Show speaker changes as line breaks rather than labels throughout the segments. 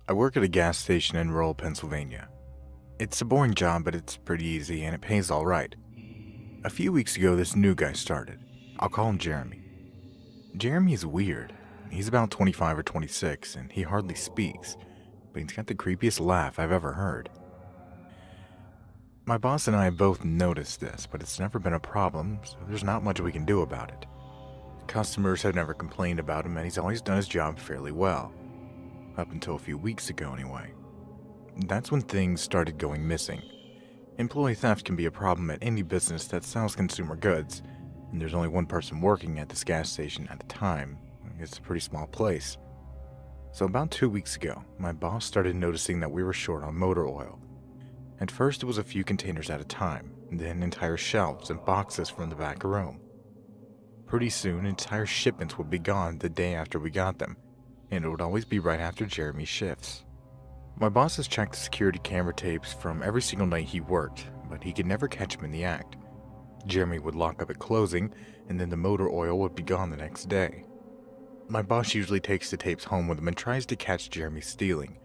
I work at a gas station in rural Pennsylvania. It's a boring job, but it's pretty easy and it pays all right. A few weeks ago, this new guy started. I'll call him Jeremy. Jeremy is weird. He's about 25 or 26 and he hardly speaks, but he's got the creepiest laugh I've ever heard. My boss and I have both noticed this, but it's never been a problem, so there's not much we can do about it. Customers have never complained about him and he's always done his job fairly well. Up until a few weeks ago anyway. That's when things started going missing. Employee theft can be a problem at any business that sells consumer goods, and there's only one person working at this gas station at a time. It's a pretty small place. So about 2 weeks ago, my boss started noticing that we were short on motor oil. At first it was a few containers at a time, then entire shelves and boxes from the back room. Pretty soon, entire shipments would be gone the day after we got them, and it would always be right after Jeremy's shifts. My boss has checked the security camera tapes from every single night he worked, but he could never catch him in the act. Jeremy would lock up at closing, and then the motor oil would be gone the next day. My boss usually takes the tapes home with him and tries to catch Jeremy stealing,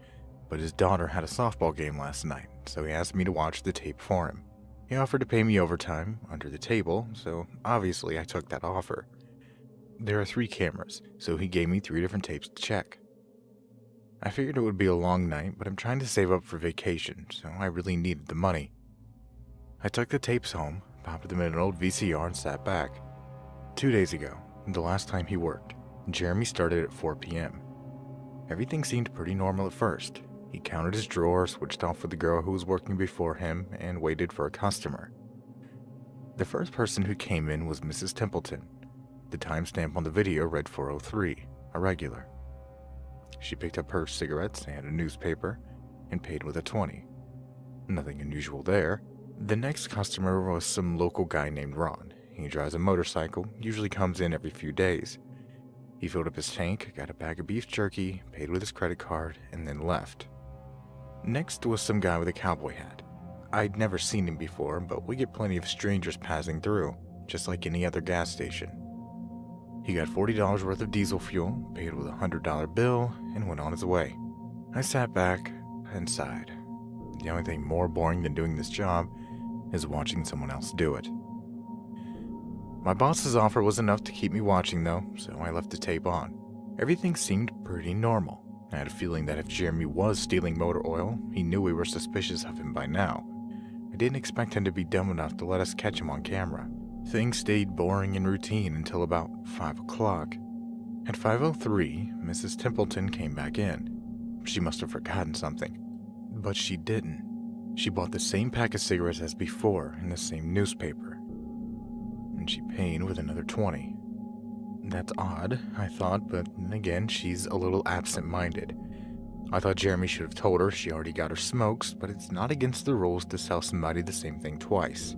but his daughter had a softball game last night, so he asked me to watch the tape for him. He offered to pay me overtime under the table, so obviously I took that offer. There are 3 cameras, so he gave me 3 different tapes to check. I figured it would be a long night, but I'm trying to save up for vacation, so I really needed the money. I took the tapes home, popped them in an old VCR and sat back. 2 days ago, the last time he worked, Jeremy started at 4 p.m. Everything seemed pretty normal at first. He counted his drawers, switched off with the girl who was working before him, and waited for a customer. The first person who came in was Mrs. Templeton. The timestamp on the video read 4:03, a regular. She picked up her cigarettes and a newspaper and paid with a 20. Nothing unusual there. The next customer was some local guy named Ron. He drives a motorcycle, usually comes in every few days. He filled up his tank, got a bag of beef jerky, paid with his credit card, and then left. Next was some guy with a cowboy hat. I'd never seen him before, but we get plenty of strangers passing through, just like any other gas station. He got $40 worth of diesel fuel, paid with a $100 bill, and went on his way. I sat back and sighed. The only thing more boring than doing this job is watching someone else do it. My boss's offer was enough to keep me watching though, so I left the tape on. Everything seemed pretty normal. I had a feeling that if Jeremy was stealing motor oil, he knew we were suspicious of him by now. I didn't expect him to be dumb enough to let us catch him on camera. Things stayed boring and routine until about 5 o'clock. At 5:03, Mrs. Templeton came back in. She must have forgotten something. But she didn't. She bought the same pack of cigarettes as before in the same newspaper. And she paid with another 20. That's odd, I thought, but again, she's a little absent-minded. I thought Jeremy should have told her she already got her smokes, but it's not against the rules to sell somebody the same thing twice.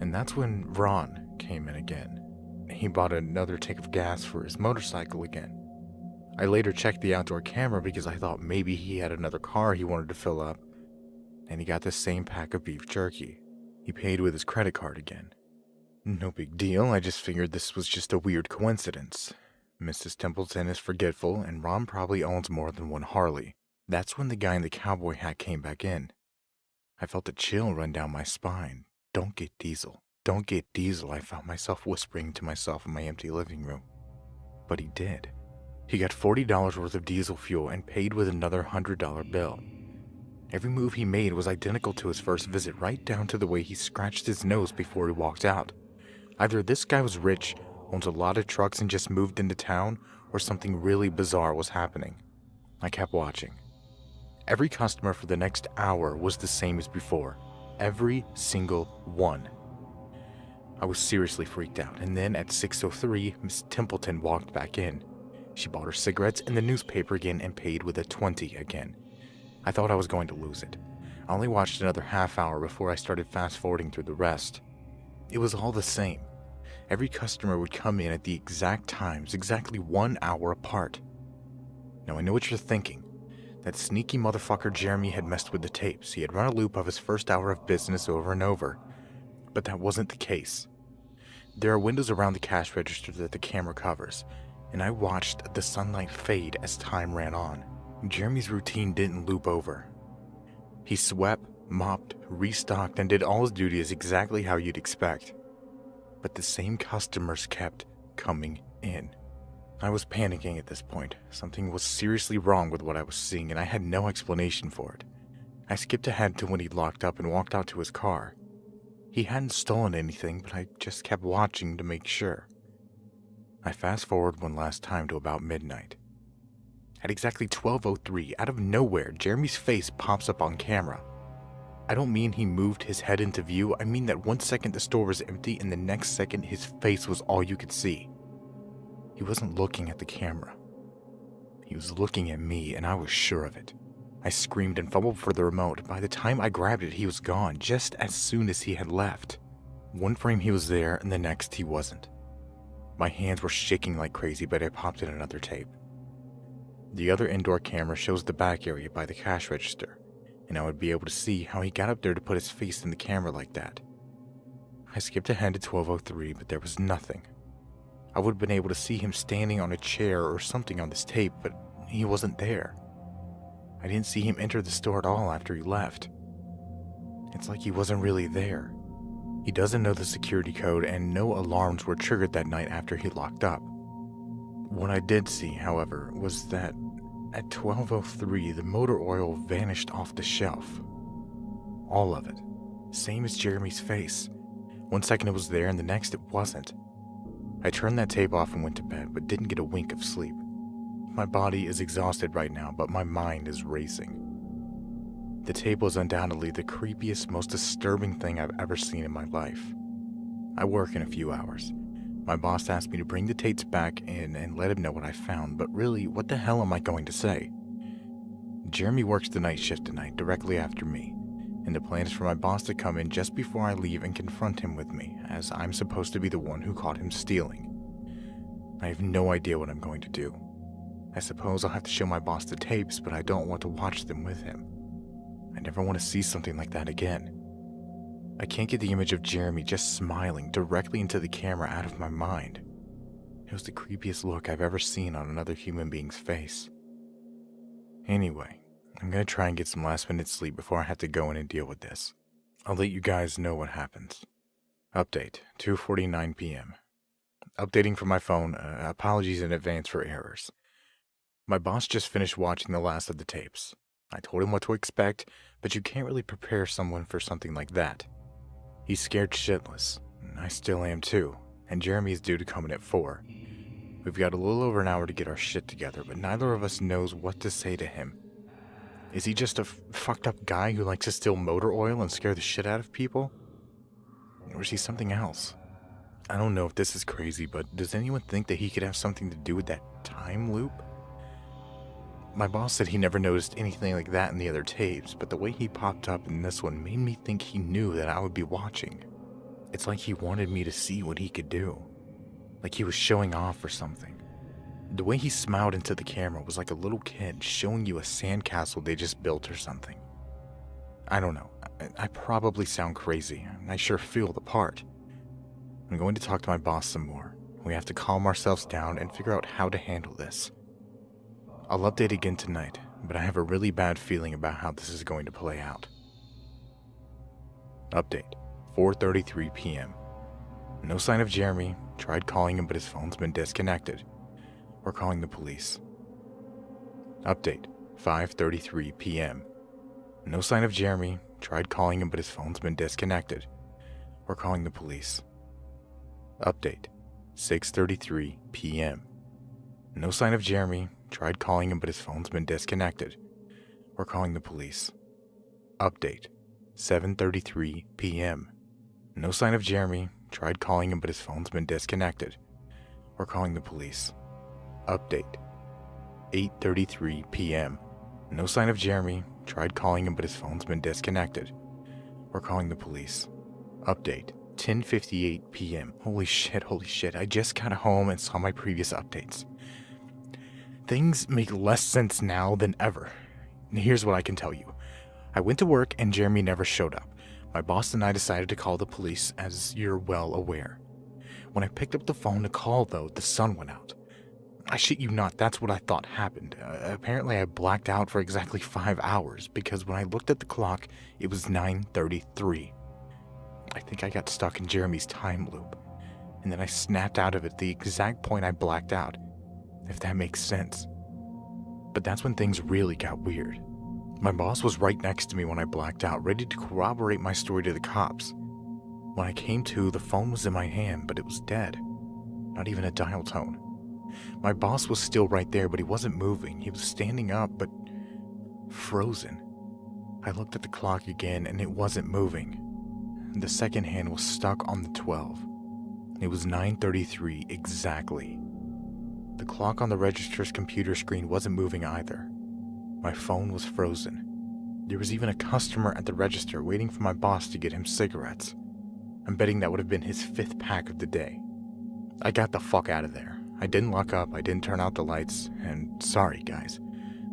And that's when Ron came in again. He bought another tank of gas for his motorcycle again. I later checked the outdoor camera because I thought maybe he had another car he wanted to fill up, and he got the same pack of beef jerky. He paid with his credit card again. No big deal, I just figured this was just a weird coincidence. Mrs. Templeton is forgetful, and Ron probably owns more than one Harley. That's when the guy in the cowboy hat came back in. I felt a chill run down my spine. Don't get diesel. Don't get diesel, I found myself whispering to myself in my empty living room. But he did. He got $40 worth of diesel fuel and paid with another $100 bill. Every move he made was identical to his first visit, right down to the way he scratched his nose before he walked out. Either this guy was rich, owns a lot of trucks and just moved into town, or something really bizarre was happening. I kept watching. Every customer for the next hour was the same as before. Every single one. I was seriously freaked out, and then at 6:03, Miss Templeton walked back in. She bought her cigarettes and the newspaper again and paid with a 20 again. I thought I was going to lose it. I only watched another half hour before I started fast-forwarding through the rest. It was all the same. Every customer would come in at the exact times, exactly 1 hour apart. Now I know what you're thinking. That sneaky motherfucker Jeremy had messed with the tapes. He had run a loop of his first hour of business over and over. But that wasn't the case. There are windows around the cash register that the camera covers, and I watched the sunlight fade as time ran on. Jeremy's routine didn't loop over. He swept, mopped, restocked, and did all his duties exactly how you'd expect. But the same customers kept coming in. I was panicking at this point. Something was seriously wrong with what I was seeing, and I had no explanation for it. I skipped ahead to when he'd locked up and walked out to his car. He hadn't stolen anything, but I just kept watching to make sure. I fast forward one last time to about midnight. At exactly 12:03, out of nowhere, Jeremy's face pops up on camera. I don't mean he moved his head into view, I mean that 1 second the store was empty and the next second his face was all you could see. He wasn't looking at the camera. He was looking at me, and I was sure of it. I screamed and fumbled for the remote. By the time I grabbed it, he was gone, just as soon as he had left. One frame he was there, and the next he wasn't. My hands were shaking like crazy, but I popped in another tape. The other indoor camera shows the back area by the cash register, and I would be able to see how he got up there to put his face in the camera like that. I skipped ahead to 12:03, but there was nothing. I would have been able to see him standing on a chair or something on this tape, but he wasn't there. I didn't see him enter the store at all after he left. It's like he wasn't really there. He doesn't know the security code, and no alarms were triggered that night after he locked up. What I did see, however, was that at 12:03 the motor oil vanished off the shelf. All of it. Same as Jeremy's face. 1 second it was there and the next it wasn't. I turned that tape off and went to bed, but didn't get a wink of sleep. My body is exhausted right now, but my mind is racing. The tape was undoubtedly the creepiest, most disturbing thing I've ever seen in my life. I work in a few hours. My boss asked me to bring the tapes back in and let him know what I found, but really, what the hell am I going to say? Jeremy works the night shift tonight, directly after me, and the plan is for my boss to come in just before I leave and confront him with me, as I'm supposed to be the one who caught him stealing. I have no idea what I'm going to do. I suppose I'll have to show my boss the tapes, but I don't want to watch them with him. I never want to see something like that again. I can't get the image of Jeremy just smiling directly into the camera out of my mind. It was the creepiest look I've ever seen on another human being's face. Anyway, I'm gonna try and get some last-minute sleep before I have to go in and deal with this. I'll let you guys know what happens. Update, 2:49 p.m. Updating from my phone, apologies in advance for errors. My boss just finished watching the last of the tapes. I told him what to expect, but you can't really prepare someone for something like that. He's scared shitless. I still am too, and Jeremy is due to come in at 4. We've got a little over an hour to get our shit together, but neither of us knows what to say to him. Is he just a fucked up guy who likes to steal motor oil and scare the shit out of people? Or is he something else? I don't know if this is crazy, but does anyone think that he could have something to do with that time loop? My boss said he never noticed anything like that in the other tapes, but the way he popped up in this one made me think he knew that I would be watching. It's like he wanted me to see what he could do. Like he was showing off or something. The way he smiled into the camera was like a little kid showing you a sandcastle they just built or something. I don't know. I probably sound crazy. I sure feel the part. I'm going to talk to my boss some more. We have to calm ourselves down and figure out how to handle this. I'll update again tonight, but I have a really bad feeling about how this is going to play out. Update, 4:33 p.m. No sign of Jeremy. Tried calling him, but his phone's been disconnected. We're calling the police. Update, 5:33 p.m. No sign of Jeremy. Tried calling him, but his phone's been disconnected. We're calling the police. Update, 6:33 p.m. No sign of Jeremy. Tried calling him, but his phone's been disconnected. We're calling the police. Update, 7:33 p.m. No sign of Jeremy. Tried calling him, but his phone's been disconnected. We're calling the police. Update, 8:33 p.m. No sign of Jeremy. Tried calling him, but his phone's been disconnected. We're calling the police. Update, 10:58 p.m. Holy shit, I just got home and saw my previous updates. Things make less sense now than ever. Here's what I can tell you. I went to work and Jeremy never showed up. My boss and I decided to call the police, as you're well aware. When I picked up the phone to call, though, the sun went out. I shit you not, that's what I thought happened. Apparently I blacked out for exactly 5 hours, because when I looked at the clock, it was 9:33. I think I got stuck in Jeremy's time loop, and then I snapped out of it the exact point I blacked out, if that makes sense. But that's when things really got weird. My boss was right next to me when I blacked out, ready to corroborate my story to the cops. When I came to, the phone was in my hand, but it was dead. Not even a dial tone. My boss was still right there, but he wasn't moving. He was standing up, but frozen. I looked at the clock again, and it wasn't moving. The second hand was stuck on the 12. It was 9:33 exactly. The clock on the register's computer screen wasn't moving either. My phone was frozen. There was even a customer at the register waiting for my boss to get him cigarettes. I'm betting that would have been his 5th pack of the day. I got the fuck out of there. I didn't lock up, I didn't turn out the lights, and sorry guys,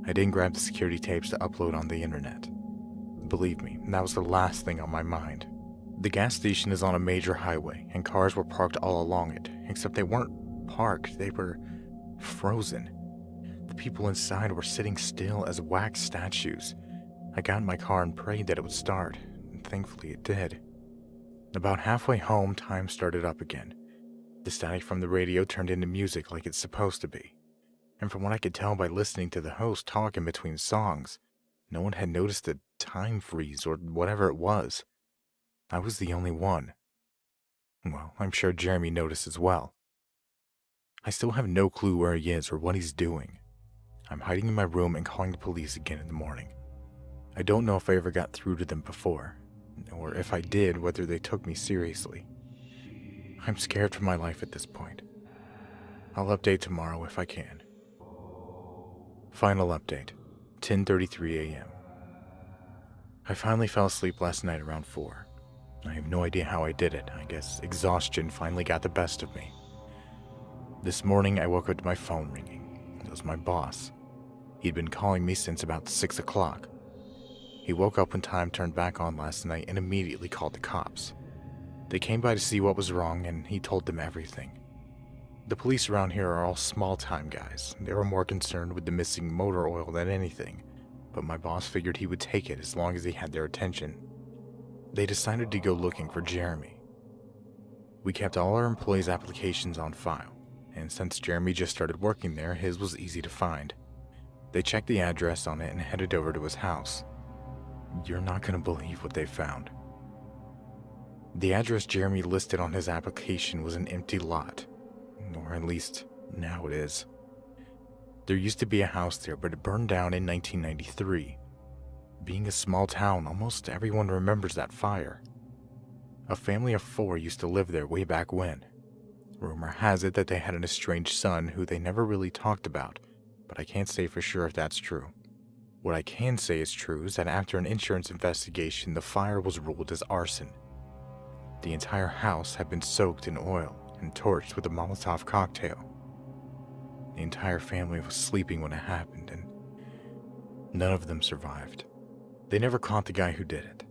I didn't grab the security tapes to upload on the internet. Believe me, that was the last thing on my mind. The gas station is on a major highway, and cars were parked all along it, except they weren't parked, they were frozen. The people inside were sitting still as wax statues. I got in my car and prayed that it would start, and thankfully it did. About halfway home, time started up again. The static from the radio turned into music like it's supposed to be. And from what I could tell by listening to the host talk in between songs, no one had noticed a time freeze or whatever it was. I was the only one. Well, I'm sure Jeremy noticed as well. I still have no clue where he is or what he's doing. I'm hiding in my room and calling the police again in the morning. I don't know if I ever got through to them before, or if I did, whether they took me seriously. I'm scared for my life at this point. I'll update tomorrow if I can. Final update, 10:33 a.m. I finally fell asleep last night around 4. I have no idea how I did it. I guess exhaustion finally got the best of me. This morning I woke up to my phone ringing. It was my boss. He'd been calling me since about 6 o'clock. He woke up when time turned back on last night and immediately called the cops. They came by to see what was wrong, and he told them everything. The police around here are all small-time guys. They were more concerned with the missing motor oil than anything, but my boss figured he would take it as long as he had their attention. They decided to go looking for Jeremy. We kept all our employees' applications on file, and since Jeremy just started working there, his was easy to find. They checked the address on it and headed over to his house. You're not going to believe what they found. The address Jeremy listed on his application was an empty lot, or at least now it is. There used to be a house there, but it burned down in 1993. Being a small town, almost everyone remembers that fire. A family of 4 used to live there way back when. Rumor has it that they had an estranged son who they never really talked about, but I can't say for sure if that's true. What I can say is true is that after an insurance investigation, the fire was ruled as arson. The entire house had been soaked in oil and torched with a Molotov cocktail. The entire family was sleeping when it happened, and none of them survived. They never caught the guy who did it.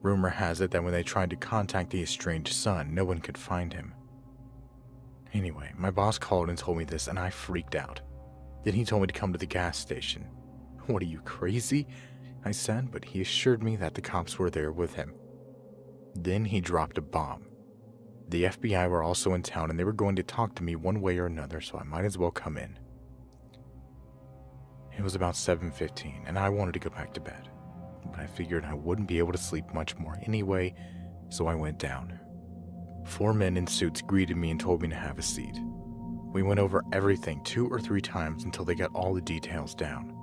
Rumor has it that when they tried to contact the estranged son, no one could find him. Anyway, my boss called and told me this, and I freaked out. Then he told me to come to the gas station. What are you, crazy? I said, but he assured me that the cops were there with him. Then he dropped a bomb. The FBI were also in town, and they were going to talk to me one way or another, so I might as well come in. It was about 7:15, and I wanted to go back to bed, but I figured I wouldn't be able to sleep much more anyway, so I went down. 4 men in suits greeted me and told me to have a seat. We went over everything 2 or 3 times until they got all the details down.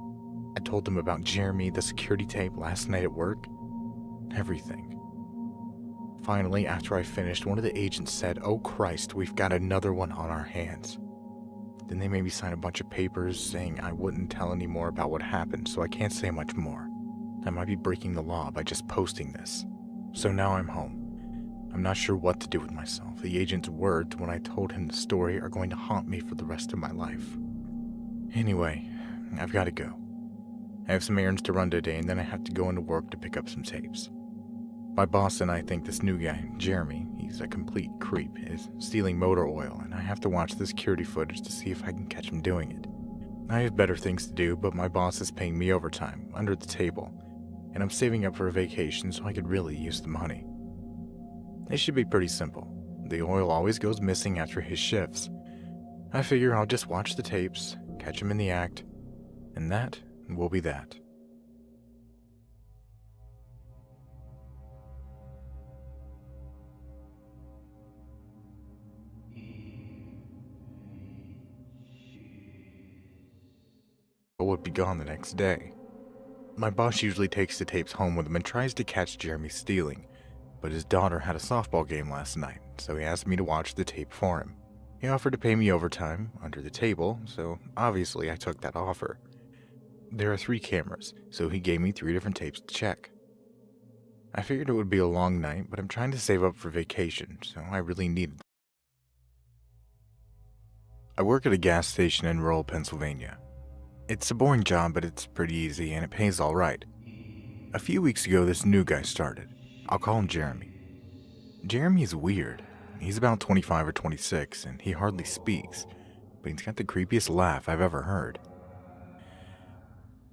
I told them about Jeremy, the security tape last night at work, everything. Finally, after I finished, one of the agents said, "Oh Christ, we've got another one on our hands." Then they made me sign a bunch of papers saying I wouldn't tell any more about what happened, so I can't say much more. I might be breaking the law by just posting this. So now I'm home. I'm not sure what to do with myself. The agent's words when I told him the story are going to haunt me for the rest of my life. Anyway, I've got to go. I have some errands to run today, and then I have to go into work to pick up some tapes. My boss and I think this new guy, Jeremy, he he's a complete creep, is stealing motor oil, and I have to watch the security footage to see if I can catch him doing it. I have better things to do, but my boss is paying me overtime, under the table, and I'm saving up for a vacation so I could really use the money. It should be pretty simple. The oil always goes missing after his shifts. I figure I'll just watch the tapes, catch him in the act, and that will be that. I would be gone the next day. My boss usually takes the tapes home with him and tries to catch Jeremy stealing, but his daughter had a softball game last night, so he asked me to watch the tape for him. He offered to pay me overtime, under the table, so obviously I took that offer. There are 3 cameras, so he gave me 3 different tapes to check. I figured it would be a long night, but I'm trying to save up for vacation, so I really needed them. I work at a gas station in rural Pennsylvania. It's a boring job, but it's pretty easy and it pays all right. A few weeks ago, this new guy started. I'll call him Jeremy. Jeremy's weird. He's about 25 or 26, and he hardly speaks, but he's got the creepiest laugh I've ever heard.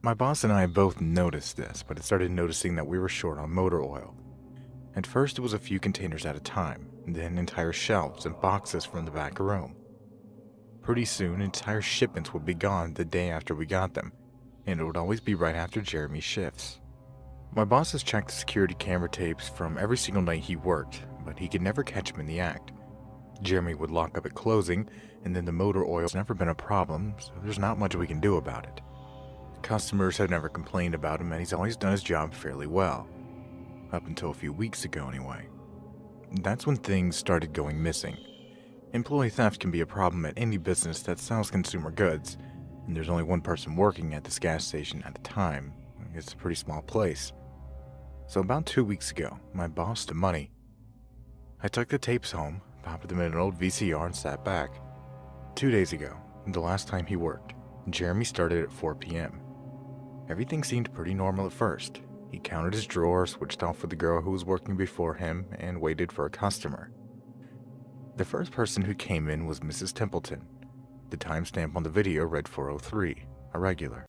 My boss and I both noticed this, but it started noticing that we were short on motor oil. At first, it was a few containers at a time, then entire shelves and boxes from the back room. Pretty soon, entire shipments would be gone the day after we got them, and it would always be right after Jeremy's shifts. My boss has checked the security camera tapes from every single night he worked, but he could never catch him in the act. Jeremy would lock up at closing, and then the motor oil's never been a problem, so there's not much we can do about it. Customers have never complained about him, and he's always done his job fairly well. Up until a few weeks ago, anyway. That's when things started going missing. Employee theft can be a problem at any business that sells consumer goods, and there's only one person working at this gas station at a time. It's a pretty small place. So about 2 weeks ago, my boss to money. I took the tapes home, popped them in an old VCR and sat back. 2 days ago, the last time he worked, Jeremy started at 4 p.m. Everything seemed pretty normal at first. He counted his drawer, switched off with the girl who was working before him, and waited for a customer. The first person who came in was Mrs. Templeton. The timestamp on the video read 4:03, a regular.